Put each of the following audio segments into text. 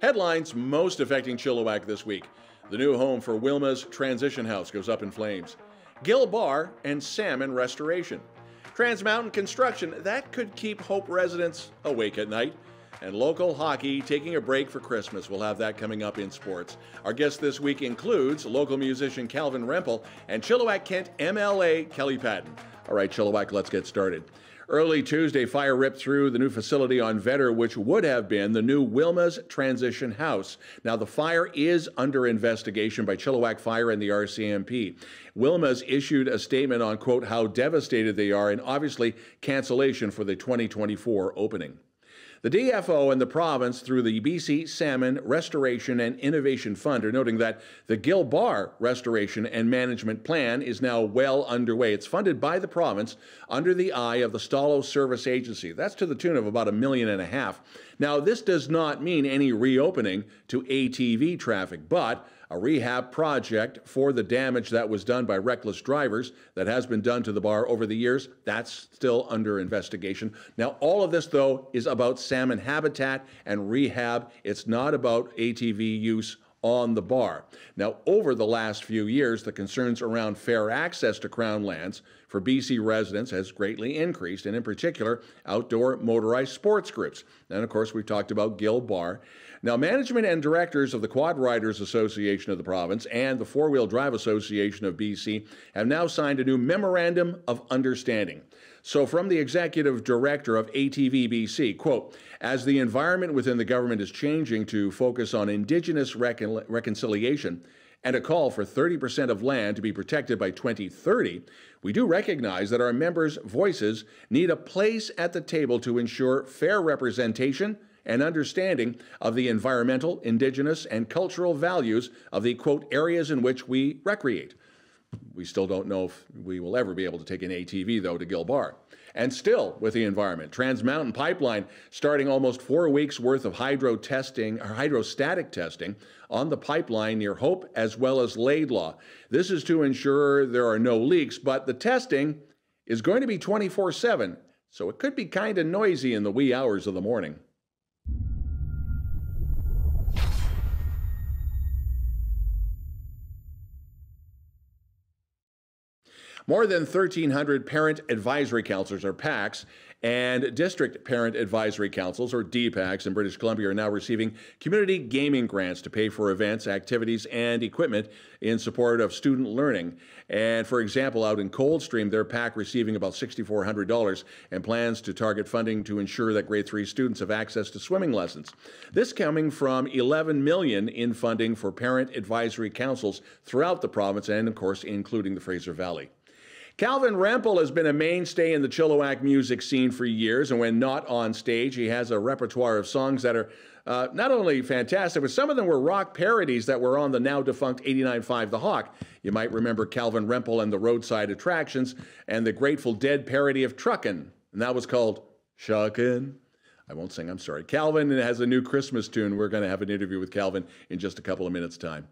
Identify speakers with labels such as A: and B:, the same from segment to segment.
A: Headlines most affecting Chilliwack this week. The new home for Wilmas Transition House goes up in flames. Gill Bar and salmon restoration. Trans Mountain construction, that could keep Hope residents awake at night. And local hockey taking a break for Christmas. We'll have that coming up in sports. Our guest this week includes local musician Calvin Rempel and Chilliwack-Kent MLA Kelli Paddon. All right, Chilliwack, let's get started. Early Tuesday, fire ripped through the new facility on Vetter, which would have been the new Wilmas Transition House. Now, the fire is under investigation by Chilliwack Fire and the RCMP. Wilmas issued a statement on, quote, how devastated they are and obviously cancellation for the 2024 opening. The DFO and the province, through the BC Salmon Restoration and Innovation Fund, are noting that the Gill Bar Restoration and Management Plan is now well underway. It's funded by the province under the eye of the Stalo Service Agency. That's to the tune of about $1.5 million. Now, this does not mean any reopening to ATV traffic, but a rehab project for the damage that was done by reckless drivers that has been done to the bar over the years. That's still under investigation. Now, all of this, though, is about salmon habitat and rehab. It's not about ATV use on the bar. Now, over the last few years, the concerns around fair access to Crown lands for BC residents has greatly increased, and in particular, outdoor motorized sports groups. And of course, we've talked about Gill Bar. Now, management and directors of the Quad Riders Association of the province and the Four-Wheel Drive Association of BC have now signed a new Memorandum of Understanding. So from the executive director of ATV BC, quote, as the environment within the government is changing to focus on Indigenous reconciliation and a call for 30% of land to be protected by 2030, we do recognize that our members' voices need a place at the table to ensure fair representation and understanding of the environmental, Indigenous, and cultural values of the, quote, areas in which we recreate. We still don't know if we will ever be able to take an ATV, though, to Gill Bar. And still, with the environment, Trans Mountain Pipeline starting almost 4 weeks' worth of hydrostatic testing on the pipeline near Hope as well as Laidlaw. This is to ensure there are no leaks, but the testing is going to be 24/7, so it could be kind of noisy in the wee hours of the morning. More than 1,300 parent advisory councils, or PACs, and district parent advisory councils, or DPACs, in British Columbia are now receiving community gaming grants to pay for events, activities, and equipment in support of student learning. And for example, out in Coldstream, their PAC receiving about $6,400 and plans to target funding to ensure that grade 3 students have access to swimming lessons. This coming from $11 million in funding for parent advisory councils throughout the province and, of course, including the Fraser Valley. Calvin Rempel has been a mainstay in the Chilliwack music scene for years, and when not on stage, he has a repertoire of songs that are not only fantastic, but some of them were rock parodies that were on the now-defunct 89.5 The Hawk. You might remember Calvin Rempel and the Roadside Attractions and the Grateful Dead parody of Truckin', and that was called Shuckin'. I won't sing, I'm sorry. Calvin has a new Christmas tune. We're going to have an interview with Calvin in just a couple of minutes' time.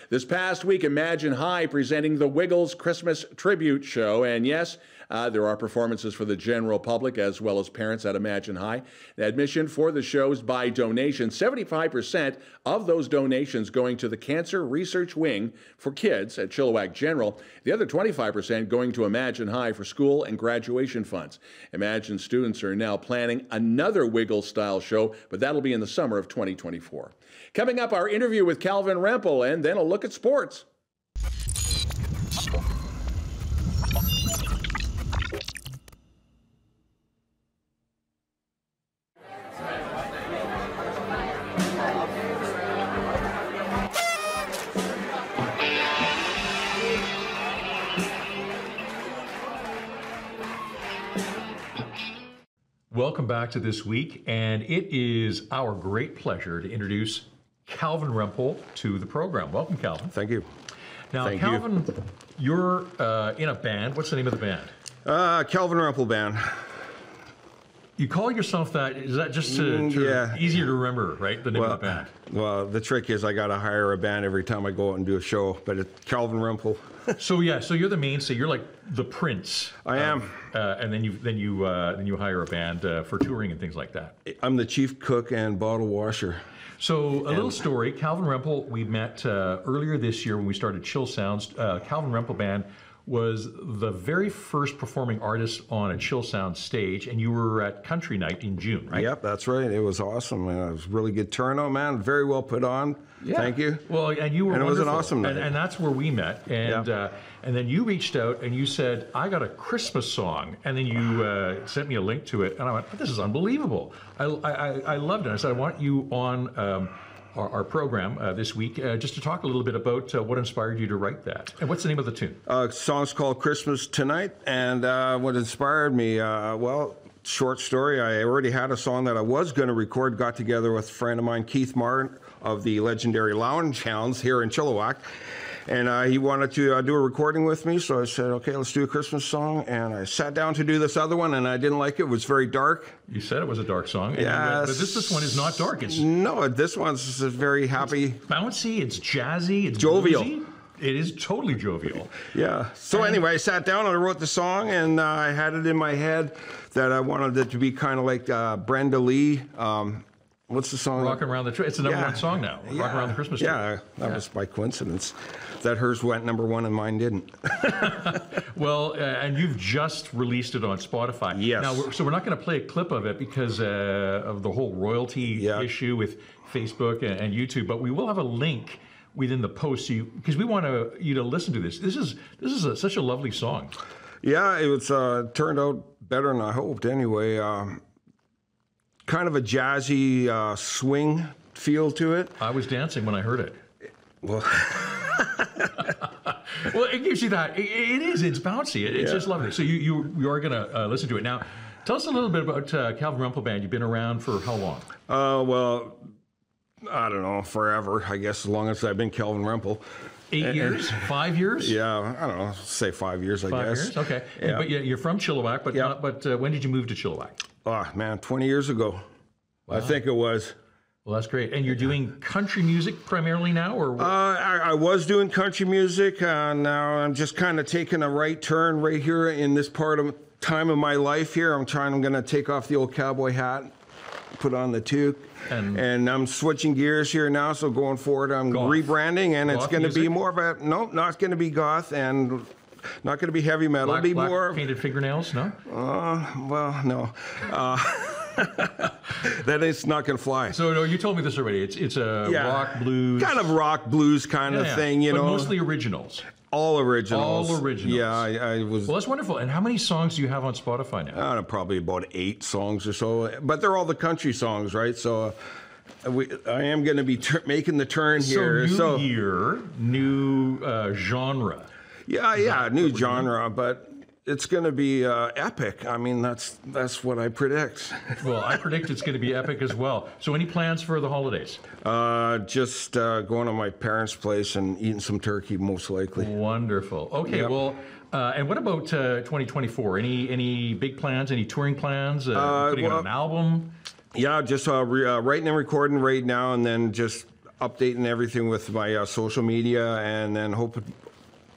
A: This past week, Imagine High presenting the Wiggles Christmas Tribute Show. And yes, there are performances for the general public as well as parents at Imagine High. The admission for the show is by donation. 75% of those donations going to the Cancer Research Wing for kids at Chilliwack General. The other 25% going to Imagine High for school and graduation funds. Imagine students are now planning another Wiggles-style show, but that'll be in the summer of 2024. Coming up, our interview with Calvin Rempel, and then a look at sports.
B: Welcome back to This Week, and it is our great pleasure to introduce Calvin Rempel to the program. Welcome, Calvin.
C: Thank you.
B: Now, Calvin, you're in a band. What's the name of the band?
C: Calvin Rempel Band.
B: You call yourself that? Is that just easier to remember, right? The name of the band.
C: Well, the trick is I got to hire a band every time I go out and do a show. But it's Calvin Rempel.
B: So you're the mainstay. You're like the Prince.
C: I am.
B: And then you hire a band for touring and things like that.
C: I'm the chief cook and bottle washer.
B: So a little story. Calvin Rempel, we met earlier this year when we started Chill Sounds. Calvin Rempel Band was the very first performing artist on a Chill Sound stage, and you were at Country Night in June, right?
C: Yep, that's right. It was awesome. It was really good turnout, man. Very well put on. Yeah. Thank you.
B: Well, and you were
C: and
B: wonderful.
C: It was an awesome night.
B: And that's where we met. And then you reached out and you said, I got a Christmas song. And then you sent me a link to it. And I went, this is unbelievable. I loved it. I said, I want you on our program this week just to talk a little bit about what inspired you to write that. And what's the name of the tune?
C: Song's called Christmas Tonight. And what inspired me, well, short story, I already had a song that I was going to record, got together with a friend of mine, Keith Martin, of the legendary Lounge Hounds here in Chilliwack. And he wanted to do a recording with me, so I said, okay, let's do a Christmas song. And I sat down to do this other one, and I didn't like it. It was very dark.
B: You said it was a dark song.
C: Yeah.
B: But this one is not dark.
C: No, this one's very happy.
B: It's bouncy, it's jazzy, it's
C: jovial.
B: Bluesy. It is totally jovial.
C: Yeah. So anyway, I sat down and I wrote the song, and I had it in my head that I wanted it to be kind of like Brenda Lee. What's the song?
B: Rockin' Around the Tree. It's the number one song now. Rockin' Around the Christmas Tree.
C: Yeah, that was by coincidence that hers went number one and mine didn't.
B: Well, and you've just released it on Spotify.
C: Yes.
B: Now, so we're not going to play a clip of it because of the whole royalty issue with Facebook and YouTube, but we will have a link within the post because we want you to listen to this. This is such a lovely song.
C: Yeah, it was turned out better than I hoped. Anyway, kind of a jazzy swing feel to it.
B: I was dancing when I heard it.
C: Well,
B: well, it gives you that. It is. It's bouncy. It's just lovely. So you are going to listen to it now. Tell us a little bit about Calvin Rempel Band. You've been around for how long?
C: Well, I don't know, forever. I guess as long as I've been Calvin Rempel.
B: 8 years? 5 years?
C: Yeah, I don't know. Say 5 years, I guess.
B: 5 years? Okay.
C: Yeah.
B: But you're from Chilliwack, but when did you move to Chilliwack?
C: Oh, man, 20 years ago. Wow. I think it was.
B: Well, that's great. And you're doing country music primarily now, or what?
C: I was doing country music. Now I'm just kind of taking a right turn right here in this time of my life here. I'm going to take off the old cowboy hat, put on the toque, and I'm switching gears here now. So going forward, I'm rebranding, and it's going to be more of a not going to be goth and not going to be heavy metal.
B: Black
C: more
B: painted fingernails, no?
C: Well, no. That is not going to fly.
B: So no, you told me this already. It's a rock blues,
C: kind of rock blues kind of thing, you know.
B: Mostly originals.
C: All originals.
B: All originals.
C: Yeah, I was.
B: Well, that's wonderful. And how many songs do you have on Spotify now?
C: Probably about 8 songs or so. But they're all the country songs, right? So I am going to be making the turn here.
B: So new year, new genre.
C: Yeah, new genre, but it's going to be epic. I mean, that's what I predict.
B: Well, I predict it's going to be epic as well. So any plans for the holidays?
C: Just going to my parents' place and eating some turkey, most likely.
B: Wonderful. Okay, well, and what about 2024? Any big plans, any touring plans, putting out an album?
C: Yeah, just writing and recording right now, and then just updating everything with my social media, and then hoping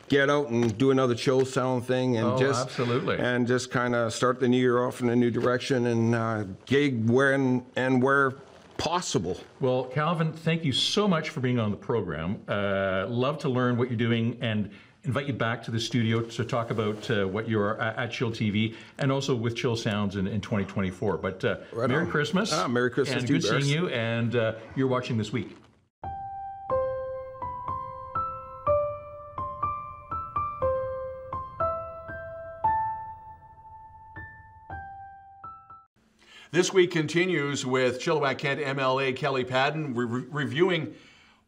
C: get out and do another Chill Sound thing, and just kind of start the new year off in a new direction and gig where possible.
B: Well, Calvin, thank you so much for being on the program. Love to learn what you're doing and invite you back to the studio to talk about what you're at chillTV and also with Chill Sounds in 2024. But Merry Christmas.
C: Merry Christmas.
B: And good seeing you, and you're watching This Week.
A: This week continues with Chilliwack-Kent MLA Kelli Paddon reviewing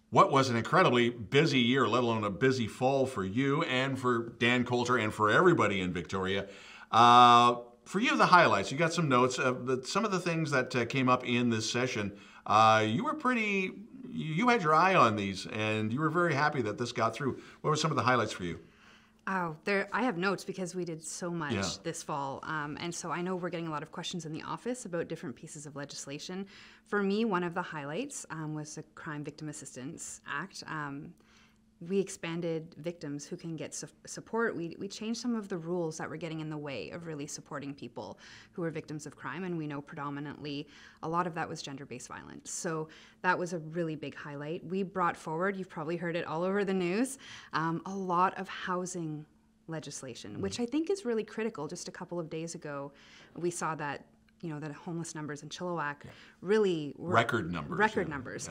A: what was an incredibly busy year, let alone a busy fall for you and for Dan Coulter and for everybody in Victoria. For you, the highlights. You got some notes. Some of the things that came up in this session, you had your eye on these, and you were very happy that this got through. What were some of the highlights for you?
D: Oh, I have notes because we did so much this fall. And so I know we're getting a lot of questions in the office about different pieces of legislation. For me, one of the highlights was the Crime Victim Assistance Act. We expanded victims who can get support. We changed some of the rules that were getting in the way of really supporting people who are victims of crime, and we know predominantly a lot of that was gender-based violence. So that was a really big highlight. We brought forward, you've probably heard it all over the news, a lot of housing legislation, which I think is really critical. Just a couple of days ago, we saw that the homeless numbers in Chilliwack really were
A: record numbers.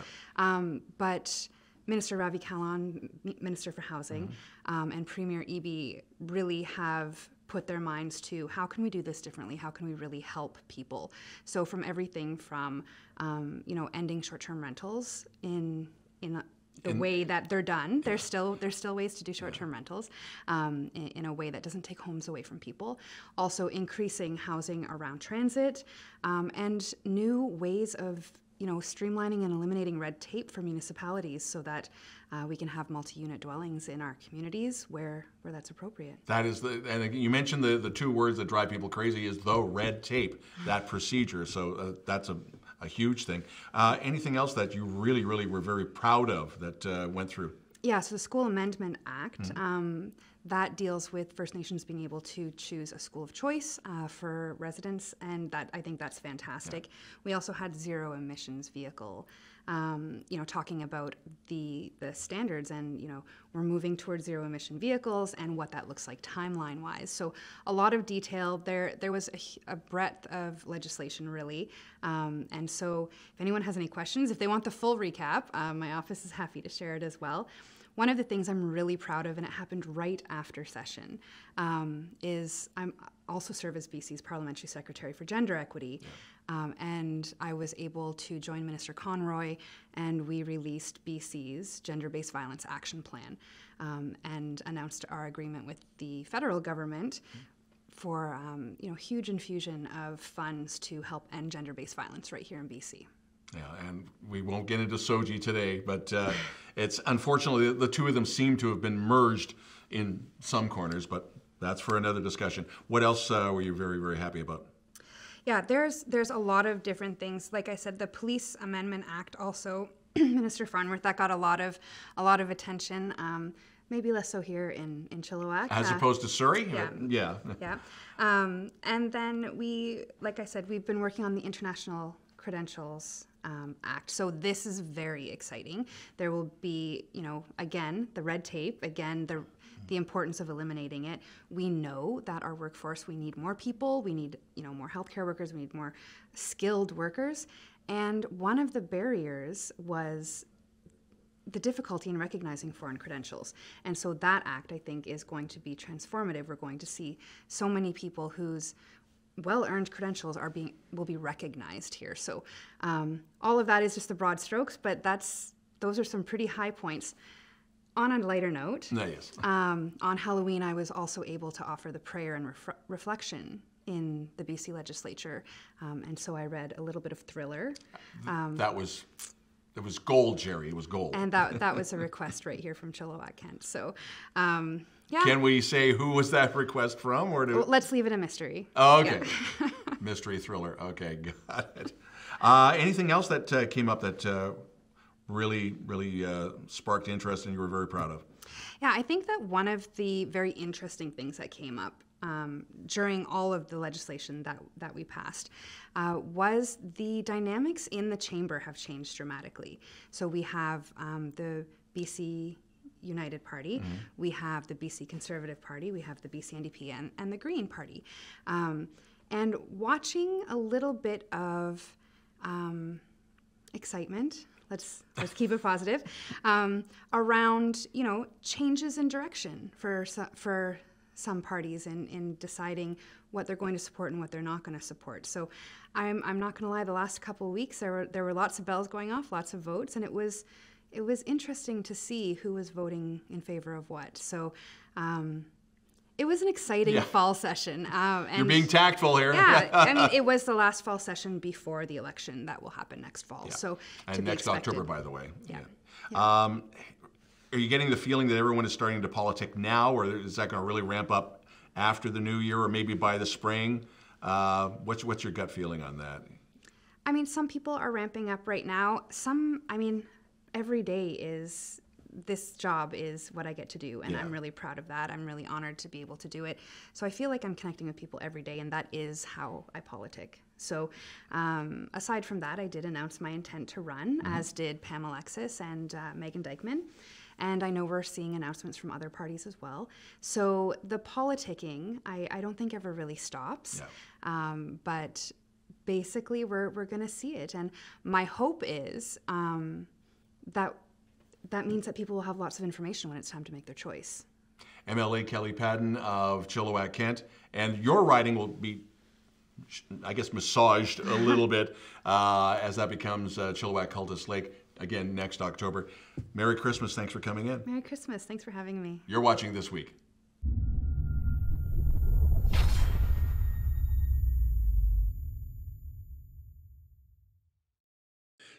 D: But Minister Ravi Kahlon, Minister for Housing, and Premier Eby really have put their minds to how can we do this differently? How can we really help people? So from everything from, ending short-term rentals in the way that they're done. There's still ways to do short-term rentals in a way that doesn't take homes away from people. Also increasing housing around transit and new ways of streamlining and eliminating red tape for municipalities so that we can have multi-unit dwellings in our communities where that's appropriate.
A: That is and you mentioned the two words that drive people crazy is the red tape, that procedure. So that's a huge thing. Anything else that you really, really were very proud of that went through?
D: Yeah, so the School Amendment Act, that deals with First Nations being able to choose a school of choice for residents, and I think that's fantastic. Yeah. We also had zero emissions vehicle, talking about the standards, and we're moving towards zero emission vehicles and what that looks like timeline wise. So a lot of detail there. There was a breadth of legislation really, and so if anyone has any questions, if they want the full recap, my office is happy to share it as well. One of the things I'm really proud of, and it happened right after session, is I'm also serve as BC's Parliamentary Secretary for Gender Equity, and I was able to join Minister Conroy, and we released BC's Gender-Based Violence Action Plan, and announced our agreement with the federal government for huge infusion of funds to help end gender-based violence right here in BC.
A: Yeah, and we won't get into SOGI today, but it's unfortunately the two of them seem to have been merged in some corners, but that's for another discussion. What else were you very, very happy about?
D: Yeah, there's a lot of different things. Like I said, the Police Amendment Act also, Minister Farnworth, that got a lot of attention. Maybe less so here in Chilliwack.
A: As opposed to Surrey?
D: Yeah. And then like I said, we've been working on the International Credentials Act. So this is very exciting. There will be, again, the red tape, again, the importance of eliminating it. We know that our workforce, we need more people, we need, more healthcare workers, we need more skilled workers. And one of the barriers was the difficulty in recognizing foreign credentials. And so that act, I think, is going to be transformative. We're going to see so many people whose well-earned credentials will be recognized here. So all of that is just the broad strokes, but those are some pretty high points. On a lighter note, on Halloween, I was also able to offer the prayer and reflection in the BC legislature, and so I read a little bit of Thriller. It
A: was gold, Jerry. It was gold.
D: And that was a request right here from Chilliwack-Kent. So, yeah.
A: Can we say who was that request from?
D: Well, let's leave it a mystery.
A: Oh, okay. Yeah. Mystery thriller. Okay, got it. Anything else that came up that really sparked interest and you were very proud of?
D: Yeah, I think that one of the very interesting things that came up during all of the legislation that we passed was the dynamics in the chamber have changed dramatically. So we have the BC United Party, we have the BC Conservative Party, we have the BC NDP and the Green Party. And watching a little bit of excitement, let's keep it positive, around changes in direction for some parties in deciding what they're going to support and what they're not going to support. So I'm not going to lie, the last couple of weeks there were lots of bells going off, lots of votes, and it was interesting to see who was voting in favor of what. So it was an exciting fall session. And
A: you're being tactful here.
D: Yeah, I mean, it was the last fall session before the election that will happen next fall.
A: Yeah.
D: So
A: and next October, by the way.
D: Yeah.
A: are you getting the feeling that everyone is starting to politic now, or is that going to really ramp up after the new year or maybe by the spring? What's your gut feeling on that?
D: I mean, some people are ramping up right now. Every day is, this job is what I get to do, and I'm really proud of that. I'm really honored to be able to do it. So I feel like I'm connecting with people every day, and that is how I politic. So aside from that, I did announce my intent to run, as did Pam Alexis and Megan Dykeman. And I know we're seeing announcements from other parties as well. So the politicking, I don't think ever really stops. But basically, we're going to see it. And my hope is that means that people will have lots of information when it's time to make their choice.
A: MLA Kelli Paddon of Chilliwack-Kent, and your riding will be, I guess, massaged a little bit as that becomes Chilliwack-Cultus Lake again next October. Merry Christmas. Thanks for coming in.
D: Merry Christmas. Thanks for having me.
A: You're watching This Week.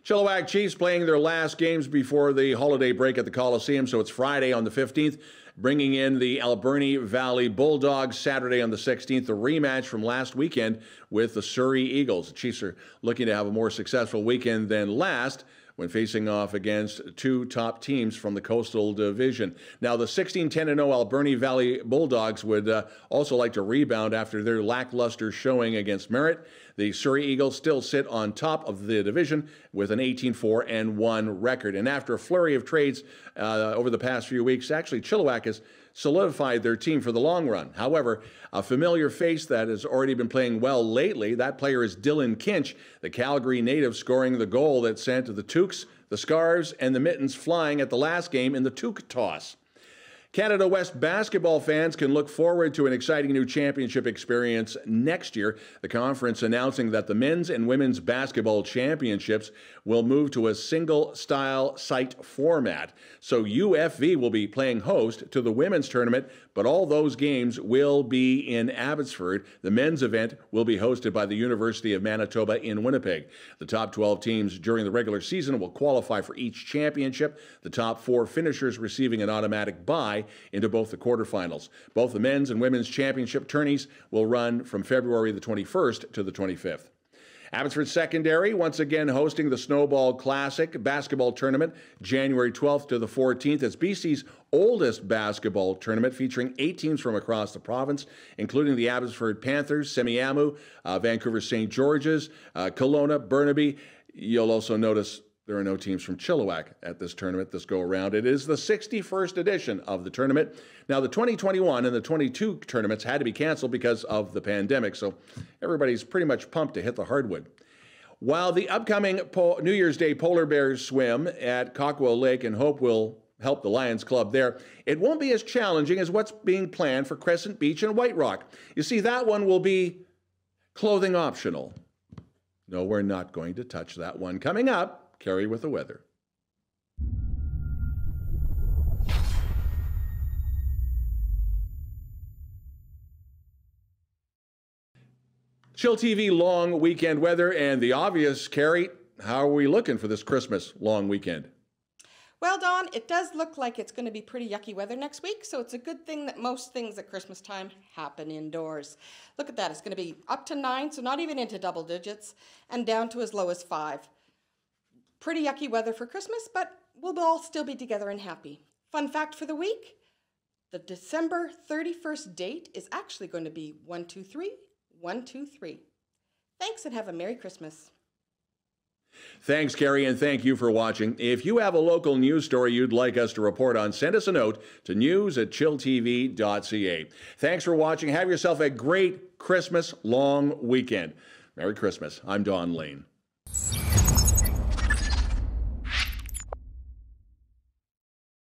A: Chilliwack Chiefs playing their last games before the holiday break at the Coliseum, so it's Friday on the 15th, bringing in the Alberni Valley Bulldogs Saturday on the 16th, a rematch from last weekend with the Surrey Eagles. The Chiefs are looking to have a more successful weekend than last when facing off against two top teams from the Coastal Division. Now, the 16-10-0 Alberni Valley Bulldogs would also like to rebound after their lackluster showing against Merritt. The Surrey Eagles still sit on top of the division with an 18-4-1 record. And after a flurry of trades over the past few weeks, actually Chilliwack has solidified their team for the long run. However, a familiar face that has already been playing well lately, that player is Dylan Kinch, the Calgary native, scoring the goal that sent the Toques, the Scarves, and the Mittens flying at the last game in the Toque toss. Canada West basketball fans can look forward to an exciting new championship experience next year. The conference announcing that the men's and women's basketball championships will move to a single-style site format. So UFV will be playing host to the women's tournament, but all those games will be in Abbotsford. The men's event will be hosted by the University of Manitoba in Winnipeg. The top 12 teams during the regular season will qualify for each championship, the top 4 finishers receiving an automatic bye into both the quarterfinals. Both the men's and women's championship tourneys will run from February the 21st to the 25th. Abbotsford Secondary once again hosting the Snowball Classic basketball tournament January 12th to the 14th. It's BC's oldest basketball tournament featuring 8 teams from across the province, including the Abbotsford Panthers, Semiahmoo, Vancouver St. George's, Kelowna, Burnaby. You'll also notice there are no teams from Chilliwack at this tournament this go-around. It is the 61st edition of the tournament. Now, the 2021 and the 22 tournaments had to be canceled because of the pandemic, so everybody's pretty much pumped to hit the hardwood. While the upcoming New Year's Day Polar Bears swim at Cockwell Lake and hope will help the Lions Club there, it won't be as challenging as what's being planned for Crescent Beach and White Rock. You see, that one will be clothing optional. No, we're not going to touch that one. Coming up, Cari with the weather. chillTV long weekend weather and the obvious, Cari, how are we looking for this Christmas long weekend?
E: Well, Don, it does look like it's going to be pretty yucky weather next week, so it's a good thing that most things at Christmas time happen indoors. Look at that. It's going to be up to 9, so not even into double digits, and down to as low as 5. Pretty yucky weather for Christmas, but we'll all still be together and happy. Fun fact for the week, the December 31st date is actually going to be 123-123. Thanks and have a Merry Christmas.
A: Thanks, Cari, and thank you for watching. If you have a local news story you'd like us to report on, send us a note to news@chilltv.ca. Thanks for watching. Have yourself a great Christmas long weekend. Merry Christmas. I'm Don Lehn.